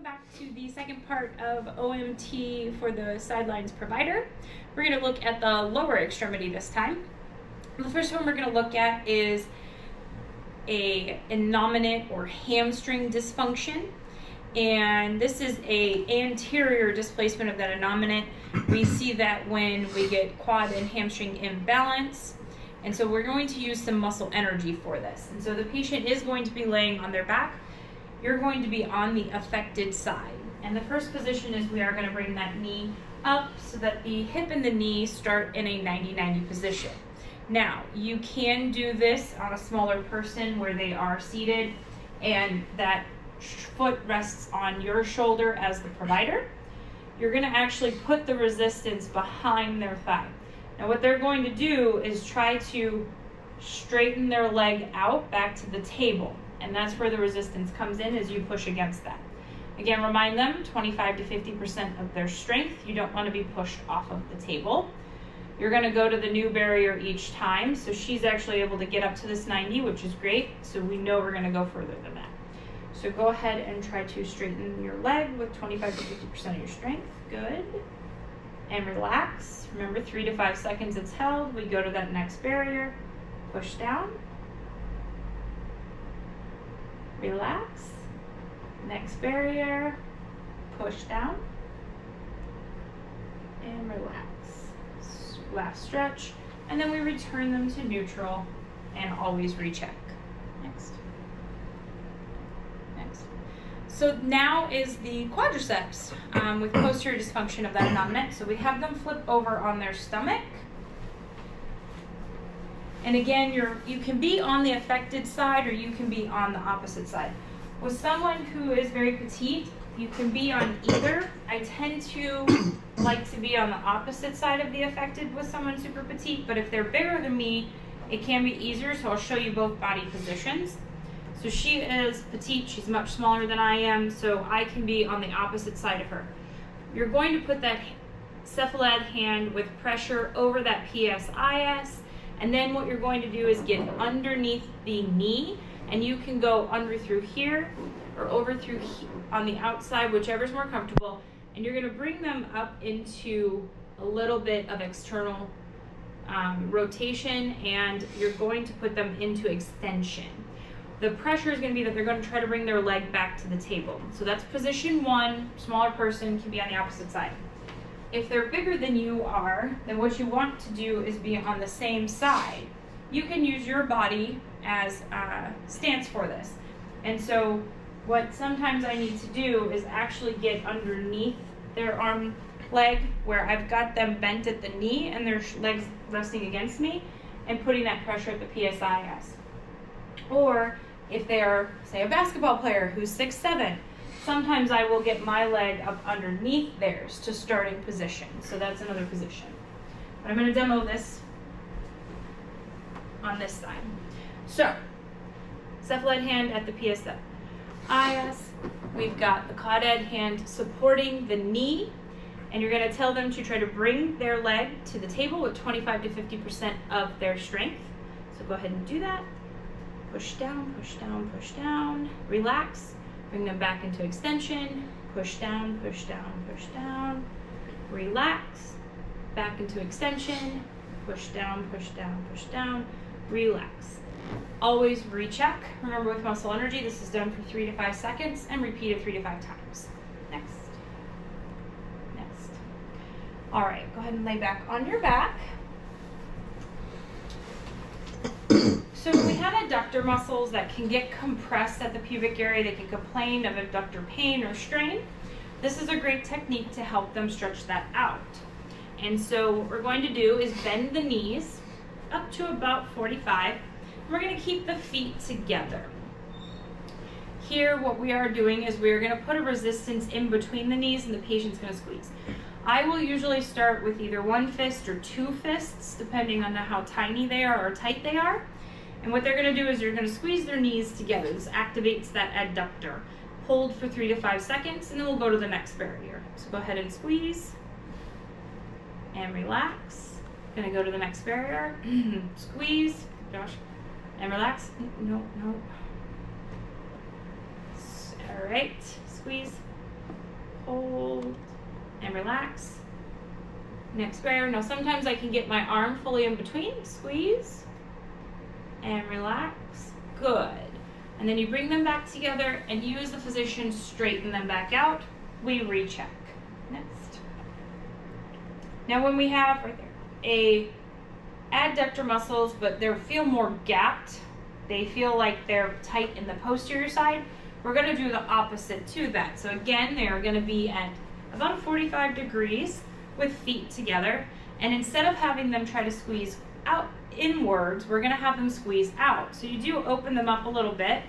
welcome back to the second part of OMT for the sidelines provider. We're going to look at the lower extremity this time. The first one we're going to look at is a innominate or hamstring dysfunction. And this is a anterior displacement of that innominate. We see that when we get quad and hamstring imbalance. And so we're going to use some muscle energy for this. And so the patient is going to be laying on their back. You're going to be on the affected side. And the first position is we are going to bring that knee up so that the hip and the knee start in a 90-90 position. Now, you can do this on a smaller person where they are seated and that foot rests on your shoulder as the provider. You're going to actually put the resistance behind their thigh. Now, what they're going to do is try to straighten their leg out back to the table. And that's where the resistance comes in as you push against that. Again, remind them 25 to 50% of their strength. You don't want to be pushed off of the table. You're going to go to the new barrier each time. So she's actually able to get up to this 90, which is great. So we know we're going to go further than that. So go ahead and try to straighten your leg with 25 to 50% of your strength. Good. And relax. Remember, 3 to 5 seconds it's held. We go to that next barrier. Push down. Relax. Next barrier. Push down. And relax. Last stretch. And then we return them to neutral and always recheck. Next. Next. So now is the quadriceps with posterior dysfunction of that innominate. So we have them flip over on their stomach. And again, you can be on the affected side or you can be on the opposite side. With someone who is very petite, you can be on either. I tend to like to be on the opposite side of the affected with someone super petite, but if they're bigger than me, it can be easier, so I'll show you both body positions. So she is petite, she's much smaller than I am, so I can be on the opposite side of her. You're going to put that cephalad hand with pressure over that PSIS, and then what you're going to do is get underneath the knee, and you can go under through here or over through on the outside, whichever's more comfortable, and you're going to bring them up into a little bit of external rotation, and you're going to put them into extension. The pressure is going to be that they're going to try to bring their leg back to the table. So that's position one. Smaller person can be on the opposite side. If they're bigger than you are, then what you want to do is be on the same side. You can use your body as a stance for this. And so what sometimes I need to do is actually get underneath their arm leg where I've got them bent at the knee and their legs resting against me and putting that pressure at the PSIS. Or if they are, say, a basketball player who's 6'7", sometimes I will get my leg up underneath theirs to starting position. So that's another position. But I'm going to demo this on this side. So, cephalad hand at the PSIS. We've got the caudad hand supporting the knee. And you're going to tell them to try to bring their leg to the table with 25 to 50% of their strength. So go ahead and do that. Push down, push down, push down. Relax. Bring them back into extension. Push down, push down, push down. Relax. Back into extension. Push down, push down, push down. Relax. Always recheck. Remember, with muscle energy, this is done for 3 to 5 seconds and repeated 3 to 5 times. Next. Next. All right, go ahead and lay back on your back. So we have adductor muscles that can get compressed at the pubic area. They can complain of adductor pain or strain. This is a great technique to help them stretch that out. And so what we're going to do is bend the knees up to about 45. We're going to keep the feet together. Here, what we are doing is we're going to put a resistance in between the knees and the patient's going to squeeze. I will usually start with either one fist or 2 fists, depending on how tiny they are or tight they are. And what they're going to do is you're going to squeeze their knees together. This activates that adductor. Hold for 3 to 5 seconds, and then we'll go to the next barrier. So go ahead and squeeze and relax. Going to go to the next barrier. Squeeze. Josh. And relax. No. All right. Squeeze hold and relax. Next barrier. Now sometimes I can get my arm fully in between, squeeze and relax. Good. And then you bring them back together and use the position, straighten them back out. We recheck. Next. Now when we have right there adductor muscles, but they feel more gapped, they feel like they're tight in the posterior side, we're going to do the opposite to that. So again, they are going to be at about 45 degrees with feet together, and instead of having them try to squeeze out inwards, we're going to have them squeeze out. So you do open them up a little bit,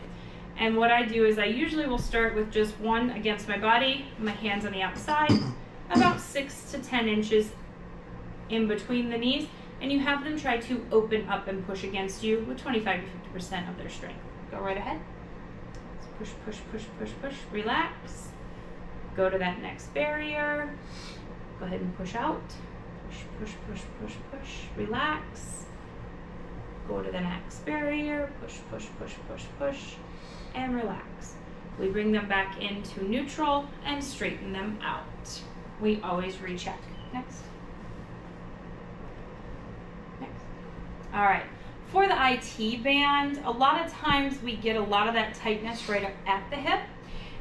and what I do is I usually will start with just one against my body, my hands on the outside, about 6 to 10 inches in between the knees, and you have them try to open up and push against you with 25 to 50% of their strength. Go right ahead. Push, push, push, push, push, relax. Go to that next barrier. Go ahead and push out. Push, push, push, push, push, relax. Go to the next barrier. Push, push, push, push, push, and relax. We bring them back into neutral and straighten them out. We always recheck. Next. Next. All right. For the IT band, a lot of times we get a lot of that tightness right at the hip.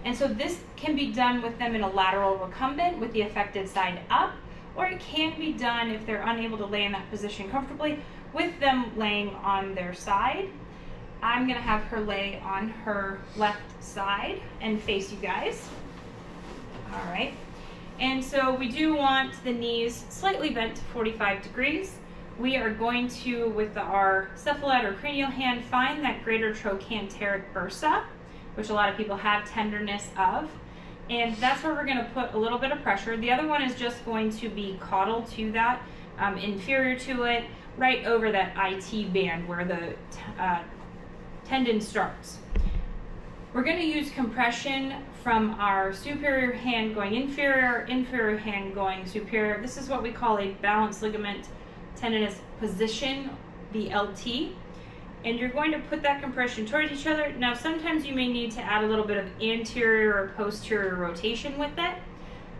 And so this can be done with them in a lateral recumbent with the affected side up, or it can be done if they're unable to lay in that position comfortably with them laying on their side. I'm gonna have her lay on her left side and face you guys. All right. And so we do want the knees slightly bent to 45 degrees. We are going to, with our cephalad or cranial hand, find that greater trochanteric bursa, which a lot of people have tenderness of. And that's where we're going to put a little bit of pressure. The other one is just going to be caudal to that, inferior to it, right over that IT band where the tendon starts. We're going to use compression from our superior hand going inferior, inferior hand going superior. This is what we call a balanced ligament tendinous position, BLT. And you're going to put that compression towards each other. Now, sometimes you may need to add a little bit of anterior or posterior rotation with it.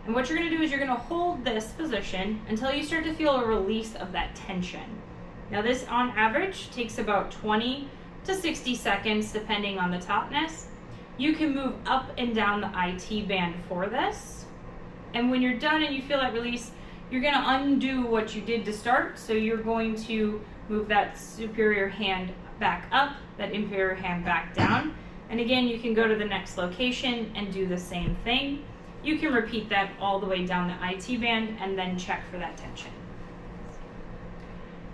And what you're going to do is you're going to hold this position until you start to feel a release of that tension. Now, this on average takes about 20 to 60 seconds, depending on the tautness. You can move up and down the IT band for this. And when you're done and you feel that release, you're going to undo what you did to start. So you're going to move that superior hand back up, that inferior hand back down. And again, you can go to the next location and do the same thing. You can repeat that all the way down the IT band and then check for that tension.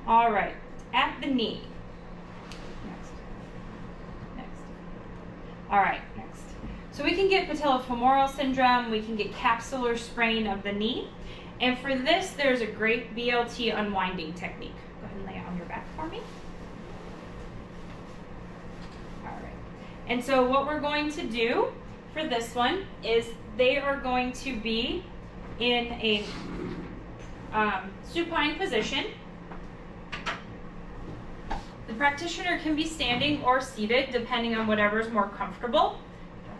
All right, at the knee. Next. Next. All right, next. So we can get patellofemoral syndrome, we can get capsular sprain of the knee. And for this, there's a great BLT unwinding technique. Go ahead and lay it on your back for me. All right. And so what we're going to do for this one is they are going to be in a supine position. The practitioner can be standing or seated, depending on whatever is more comfortable.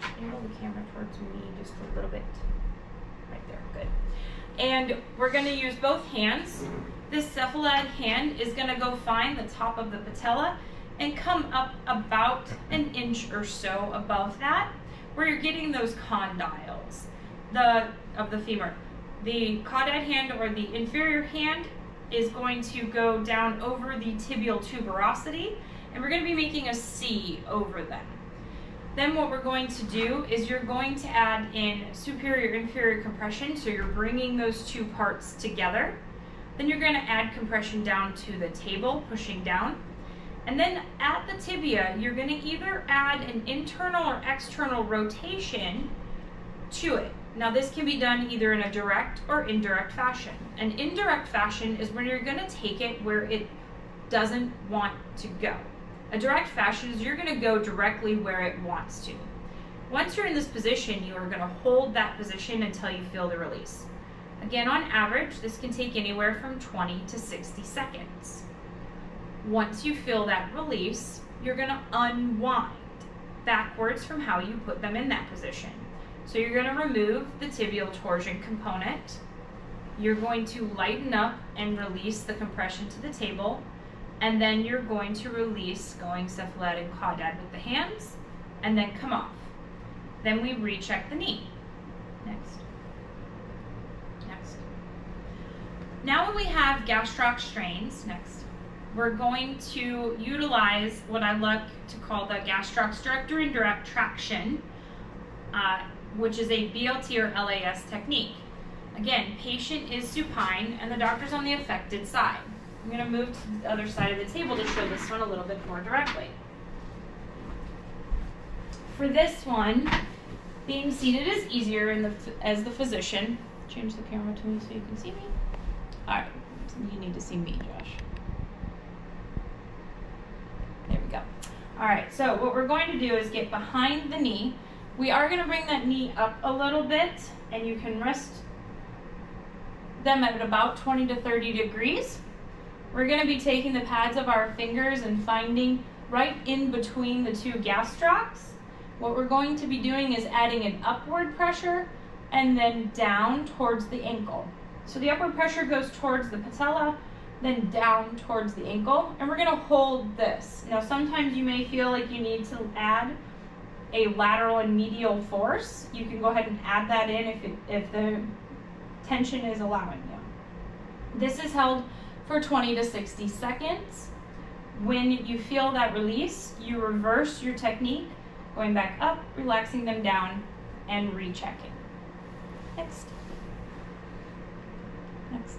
Josh, angle the camera towards me just a little bit. Right there, good. And we're going to use both hands. This cephalad hand is going to go find the top of the patella and come up about an inch or so above that, where you're getting those condyles of the femur. The caudate hand or the inferior hand is going to go down over the tibial tuberosity, and we're going to be making a C over them. Then what we're going to do is you're going to add in superior-inferior compression, so you're bringing those two parts together. Then you're going to add compression down to the table, pushing down. And then at the tibia, you're going to either add an internal or external rotation to it. Now this can be done either in a direct or indirect fashion. An indirect fashion is when you're going to take it where it doesn't want to go. A direct fashion is you're going to go directly where it wants to. Once you're in this position, you are going to hold that position until you feel the release. Again, on average, this can take anywhere from 20 to 60 seconds. Once you feel that release, you're going to unwind backwards from how you put them in that position. So you're going to remove the tibial torsion component. You're going to lighten up and release the compression to the table, and then you're going to release going cephalad and caudad with the hands, and then come off. Then we recheck the knee. Next. Next. Now when we have gastroc strains, next, we're going to utilize what I like to call the gastroc direct or indirect traction, which is a BLT or LAS technique. Again, patient is supine and the doctor's on the affected side. I'm going to move to the other side of the table to show this one a little bit more directly. For this one, being seated is easier as the physician. Change the camera to me so you can see me. All right, so you need to see me, Josh. There we go. All right, so what we're going to do is get behind the knee. We are going to bring that knee up a little bit, and you can rest them at about 20 to 30 degrees. We're going to be taking the pads of our fingers and finding right in between the two gastrocs. What we're going to be doing is adding an upward pressure and then down towards the ankle. So the upward pressure goes towards the patella, then down towards the ankle, and we're going to hold this. Now sometimes you may feel like you need to add a lateral and medial force. You can go ahead and add that in if the tension is allowing you. This is held for 20 to 60 seconds. When you feel that release, you reverse your technique, going back up, relaxing them down, and rechecking. Next. Next.